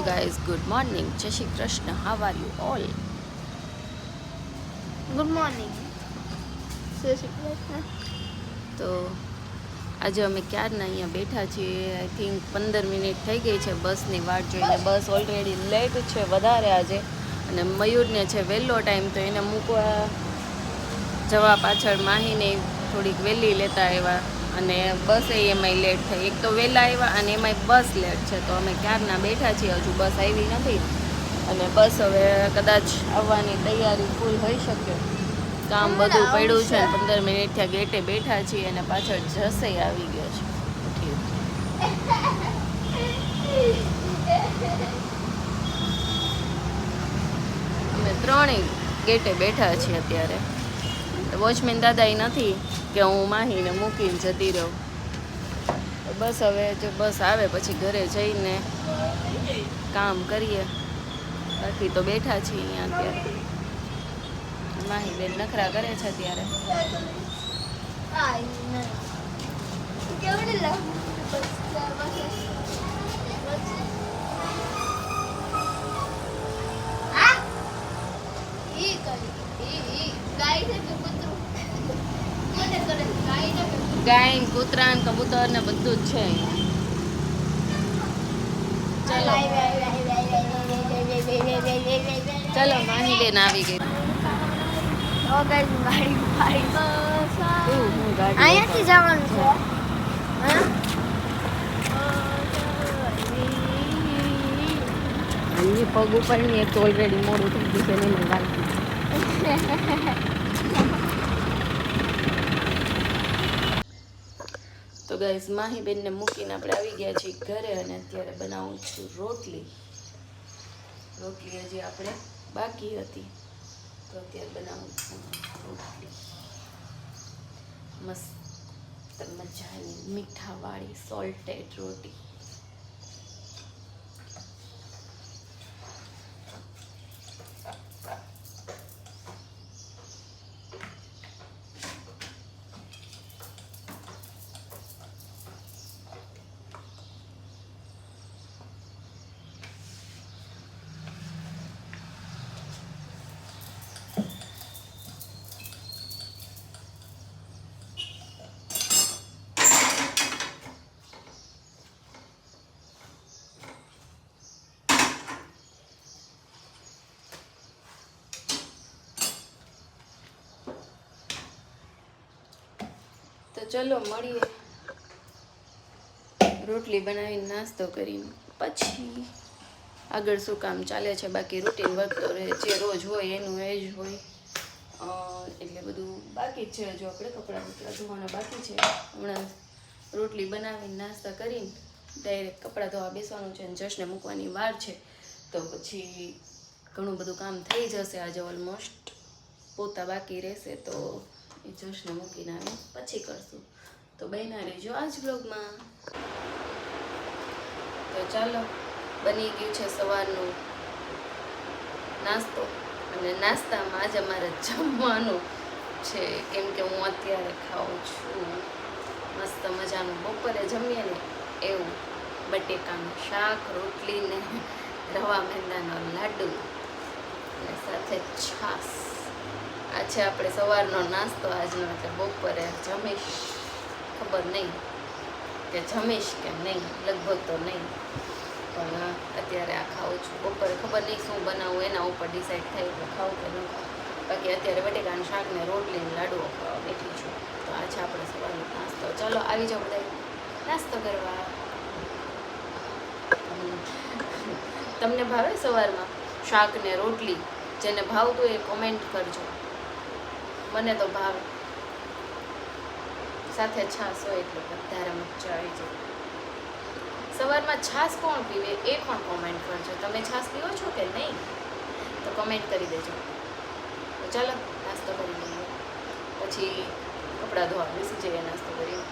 guys, good morning. Jai Shri Krishna. How are you all? Good morning. જય શ્રી કૃષ્ણ. તો આજે અમે ક્યારના અહીંયા બેઠા છીએ. આઈ થિંક 15 મિનિટ થઈ ગઈ છે બસની વાટ જોઈને. બસ ઓલરેડી લેટ છે વધારે આજે, અને મયુરને છે વહેલો ટાઈમ, તો એને મૂકવા જવા પાછળ માહીને થોડીક વહેલી લેતા આવ્યા, અને બસ એમાંય લેટ થઈ. એક તો વહેલા આવ્યા અને એમાંય બસ લેટ છે. તો અમે ક્યારના બેઠા છીએ, હજુ બસ આવી નથી, અને બસ હવે કદાચ આવવાની તૈયારી ફૂલ હોઈ શકે. કામ બધું પડ્યું છે, 15 મિનિટ થયા ગેટે બેઠા છીએ, અને પાછળ જશે આવી ગયો છે. અમે ત્રણેય ગેટે બેઠા છીએ અત્યારે. વોચમેન દાદા નથી કે હું માહીને મૂકીને જતી રહું. બસ હવે જો બસ આવે પછી ઘરે જઈને કામ કરીએ. બાકી તો બેઠા છીએ અહીંયા અત્યારે. માહી બેન નખરા કરે છે અત્યારે. ગાય, કૂતરા, કબૂતર ને બધું જ છે અહીંયા. ચલો માહી બેન આવી ગઈ. અહીંયાથી જવાનું છે. અન્ય પગ ઉપરની એક તો ઓલરેડી મોડું થઈ ગયું છે ને મને લાગતું. તો ગાઈસ, માહી બેનને મૂકીને આપણે આવી ગયા છીએ ઘરે, અને અત્યારે બનાવું છું રોટલી. રોટલી હજી આપણે બાકી હતી, તો અત્યારે બનાવું છું રોટલી. મસ્ત મજાની મીઠાવાળી સોલ્ટેડ રોટી. તો ચલો મળીએ રોટલી બનાવીને નાસ્તો કરીને, પછી આગળ શું કામ ચાલે છે. બાકી રૂટીન વર્ક તો રહે જે રોજ હોય એનું એ જ હોય. એટલે બધું બાકી જ છે. હજુ આપણે કપડાં ધોવાના બાકી છે. હમણાં રોટલી બનાવીને નાસ્તા કરીને ડાયરેક્ટ કપડાં ધોવા બેસવાનું છે, અને જશને મૂકવાની વાર છે. તો પછી ઘણું બધું કામ થઈ જશે. આજે ઓલમોસ્ટ પોતા બાકી રહેશે, તો એ જશને મૂકીને આવી પછી કરશું. તો બન્યા રહેજો આજ બ્લોગમાં. તો ચાલો, બની ગયું છે સવારનું નાસ્તો, અને નાસ્તામાં આજે અમારે જમવાનું છે, કેમ કે હું અત્યારે ખાઉં છું મસ્ત મજાનું બપોરે જમીએ ને એવું બટેકાનું શાક, રોટલી ને રવા મેંદાનો લાડુ, અને સાથે છાસ. આ છે આપણે સવારનો નાસ્તો આજનો. એટલે બપોરે જમીશ, ખબર નહીં કે જમીશ કે નહીં, લગભગ તો નહીં, પણ અત્યારે આ ખાઉં છું. બપોરે ખબર નહીં શું બનાવું, એના ઉપર ડિસાઈડ થાય એટલે ખાવું કે ન ખાવું. બાકી અત્યારે બટેકાનું શાક ને રોટલી ને લાડુઓ ખાવા બેઠી છું. તો આ છે આપણે સવારનો નાસ્તો. ચાલો આવી જાઓ બધા નાસ્તો કરવા. તમને ભાવે સવારમાં શાક ને રોટલી? જેને ભાવતું એ કોમેન્ટ કરજો. મને તો ભાવે. સાથે છાશ હોય એટલે વધારે મજા આવી જાય. સવારમાં છાશ કોણ પીવે એ પણ કોમેન્ટ કરજો. તમે છાશ પીવો છો કે નહીં? તો કોમેન્ટ કરી દેજો. તો ચાલો નાસ્તો કરી લઈએ, પછી કપડાં ધોવા બેસી જઈએ નાસ્તો કરીને.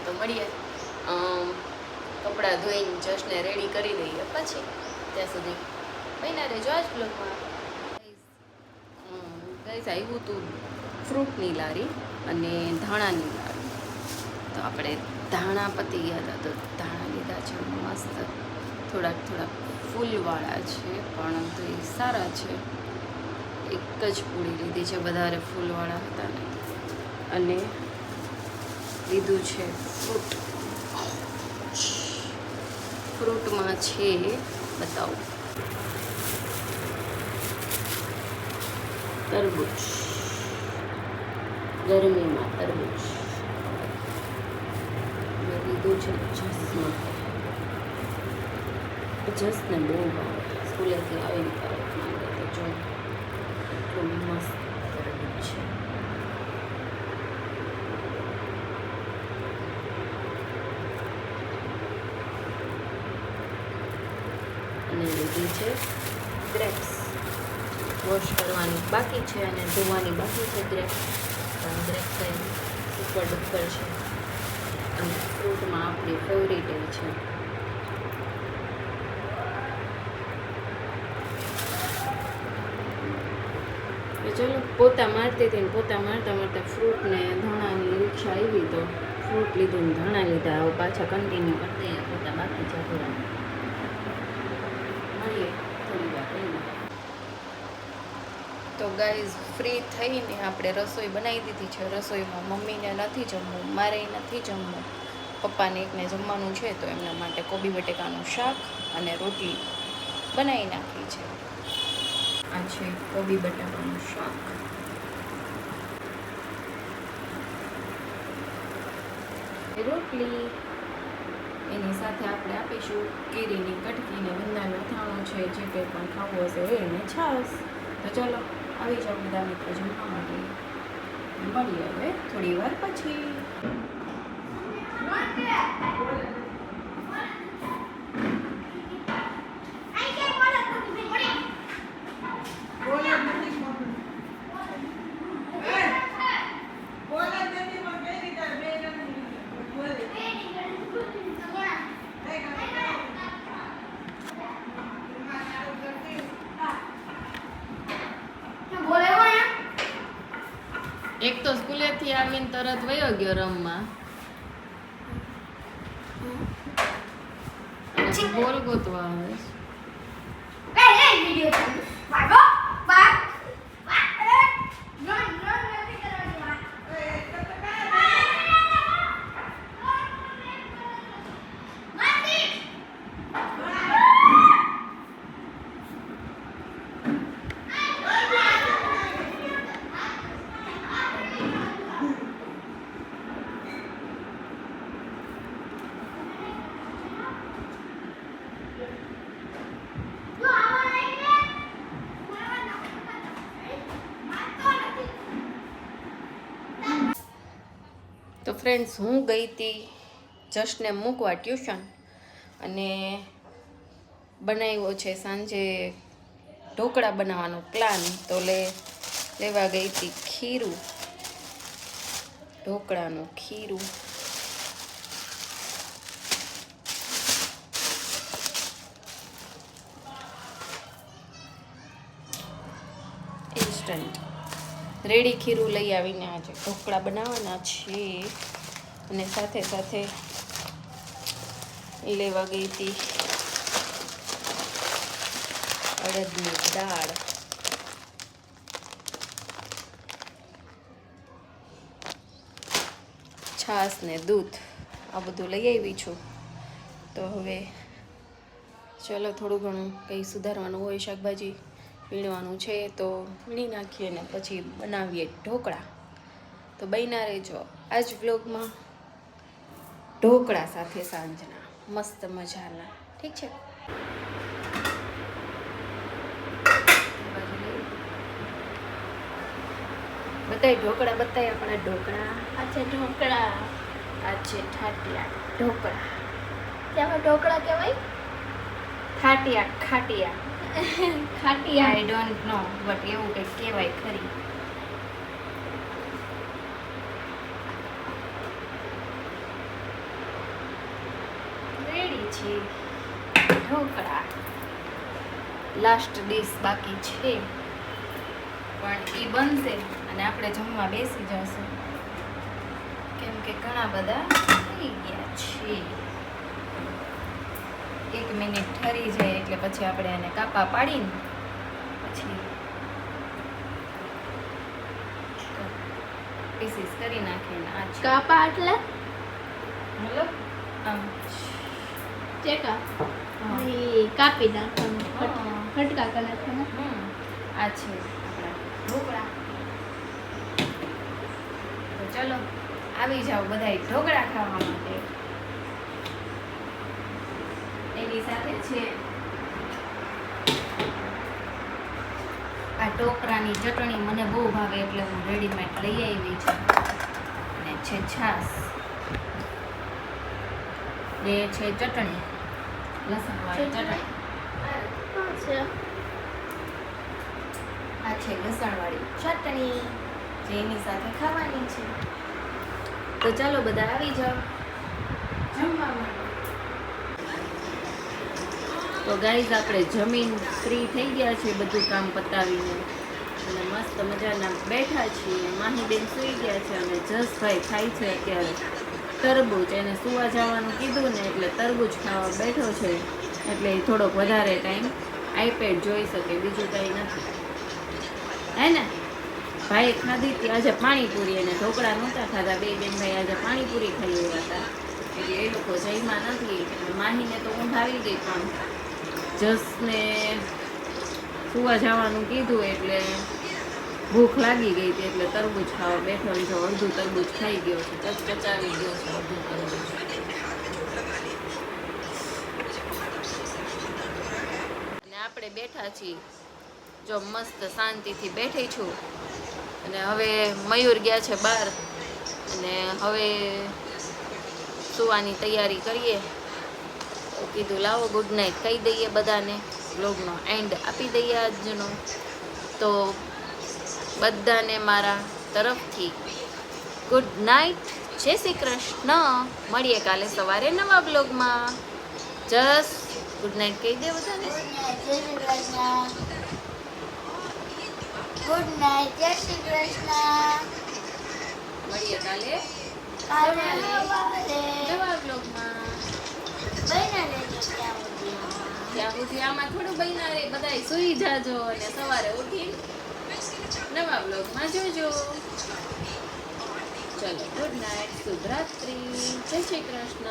તો મળીએ. કપડાં ધોઈને જશને રેડી કરી દઈએ, પછી ત્યાં સુધી બન્યા રહેજો આજ બ્લોગમાં. ગાઈસ, આવ્યું હતું ફ્રૂટની લારી અને ધાણાની લારી. તો આપણે ધાણા પતી ગયા હતા, તો ધાણા લીધા છે મસ્ત. થોડાક ફૂલવાળા છે, પણ તો એ સારા છે. એક જ પૂરી લીધી છે, વધારે ફૂલવાળા હતા ને. અને લીધું છે ફ્રૂટમાં છે, બતાવું, તરબૂચ. ગરમીમાં તરબૂચ મેં લીધું છે જસમાં. જસને બહુ ભાવે, સ્કૂલેથી આવીને તરત માંગે તો જો એટલું મસ્ત તરબૂચ છે. અને લીધી છે ગ્રેપ્સ. વોશ કરવાની બાકી છે અને ધોવાની બાકી છે ગ્રેપ્સ. પણ ગ્રેપ્સ એ સુપર ડુપર છે. અને ફ્રૂટમાં આપણી ફેવરિટ એ છે. ચલો પોતા મારતી હતી ને પોતા મારતા ફ્રૂટને ધાણાની રિક્ષા આવી તો ફ્રૂટ લીધું ને ધાણા લીધા. હવે પાછા કન્ટિન્યુ કરતી દઈએ, પોતા બાકી છે થોડા. મળીએ થોડી વાર રહીને. તો ગાઈઝ ફ્રી થઈને આપણે રસોઈ બનાવી દીધી છે. રસોઈમાં મમ્મીને નથી જમવું, મારે નથી જમવું, પપ્પાને એકને જમવાનું છે, તો એમના માટે કોબી બટેકાનું શાક અને રોટલી બનાવી નાખી છે. આ છે કોબી બટાકાનું શાક. રોટલી એની સાથે આપણે આપીશું કેરીની કટકીને વંદાનું અથાણું છે. જે કંઈ પણ ખાવું હશે એને છાશ. તો ચલો આવી જાઓ બધા મિત્રો જમવા માટે. મળીએ હવે થોડી વાર પછી. એક તો સ્કૂલેથી આવીને તરત વયો ગયો રમવા. અને બોલ ગોતવા આવે. તો ફ્રેન્ડ્સ, હું ગઈ હતી જશને મૂકવા ટ્યુશન, અને બનાવ્યો છે સાંજે ઢોકળા બનાવવાનો પ્લાન. તો લેવા ગઈ હતી ખીરું, ઢોકળાનું ખીરું. ઇન્સ્ટન્ટ રેડી ખીરું લઈ આવીને આજે ઢોકળા બનાવવાના છે. અને સાથે સાથે લેવા ગઈ હતી અડદની દાળ. છાશ ને દૂધ આ બધું લઈ આવી છું. તો હવે ચલો થોડું ઘણું કંઈ સુધારવાનું હોય, શાકભાજી વીણવાનું છે તો વીણી નાખીએ ને પછી બનાવીએ ઢોકળા. તો બન્યા રહેજો આજ વ્લોગમાં ઢોકળા સાથે સાંજના મસ્ત મજાના. ઠીક છે. બતાય ઢોકળા, બતાય આપણા ઢોકળા. આ છે ઢોકળા. આ છે ઠાટિયા ઢોકળા. ત્યાં ઢોકળા કહેવાય? ઠાટિયા, ખાટિયા, ખાટિયા. આઈ ડોન્ટ નો, બટ એવું કંઈક કહેવાય ખરી. રેડી છે ઢોકળા. લાસ્ટ ડીશ બાકી છે, પણ એ બનશે અને આપણે જમવા બેસી જશું, કેમ કે ઘણા બધા થઈ ગયા છે. 1 મિનિટ ઠરી જાય એટલે પછી આપણે એને કાપા પાડીને પછી પીસીસ કરી નાખીને આ છે કાપા એટલે મતલબ આમ ચેકા હા. એ કાપી નાખવાનું હા. ફટકા કરી નાખવાના આ છે આપણા ઢોકળા. તો ચલો આવી જાઓ બધાય ઢોકળા ખાવા માટે. એની સાથે છે આ ટોપરાની ચટણી મને બહુ ભાવે એટલે હું રેડીમેડ લઈ આવી છું. અને છે છાશ. એ છે ચટણી લસણવાળી ચટણી. છે આ છે લસણવાળી ચટણી જે એની સાથે ખાવાની છે. તો ચાલો બધા આવી જાઓ જમવા માટે. તો ગાઈઝ આપણે જમીન ફ્રી થઈ ગયા છે બધું કામ પતાવીને અને મસ્ત મજાના બેઠા છીએ. માહીબેન સૂઈ ગયા છે અને જસભાઈ ખાય છે અત્યારે તરબૂચ. એને સુવા જવાનું કીધું ને એટલે તરબૂચ ખાવા બેઠો છે એટલે એ થોડોક વધારે ટાઈમ આઈપેડ જોઈ શકે, બીજું કંઈ નથી. હે ને ભાઈ ખાધી હતી આજે પાણીપુરી અને ઢોકળા નહોતા ખાધા. બે બેન ભાઈ આજે પાણીપુરી ખાઈ એવા હતા એટલે એ લોકો જઈમાં નથી. એટલે માહીને તો ઊંઘ આવી ગઈ પણ જસને સુવા જવાનું કીધું એટલે ભૂખ લાગી ગઈ હતી એટલે તરબૂચ ખાવા બેઠો. જો અડધું તરબૂચ ખાઈ ગયો છે, ચચચાવી ગયો છે અડધું તરબૂચ. અને આપણે બેઠા છીએ જો મસ્ત શાંતિથી બેઠી છું. અને હવે મયુર ગયા છે બહાર અને હવે સુવાની તૈયારી કરીએ. તો કીધું લાવો ગુડ નાઇટ કહી દઈએ બધાને, બ્લોગનો એન્ડ આપી દઈએ આજનો. તો બધાને મારા તરફથી ગુડ નાઇટ, જય શ્રી કૃષ્ણ. મળીએ કાલે સવારે નવા બ્લોગમાં. જસ ગુડ નાઇટ કહી દે બધાને. ગુડ નાઇટ, જય શ્રી કૃષ્ણ. મળીએ કાલે કાલે નવા બ્લોગમાં. ત્યાં સુધી આમાં થોડું બન્યા રે, બધાય સૂઈ જાજો અને સવારે ઉઠીને નવા બ્લોગમાં જોજો. ચલો ગુડ નાઇટ, શુભરાત્રી, જય શ્રી કૃષ્ણ.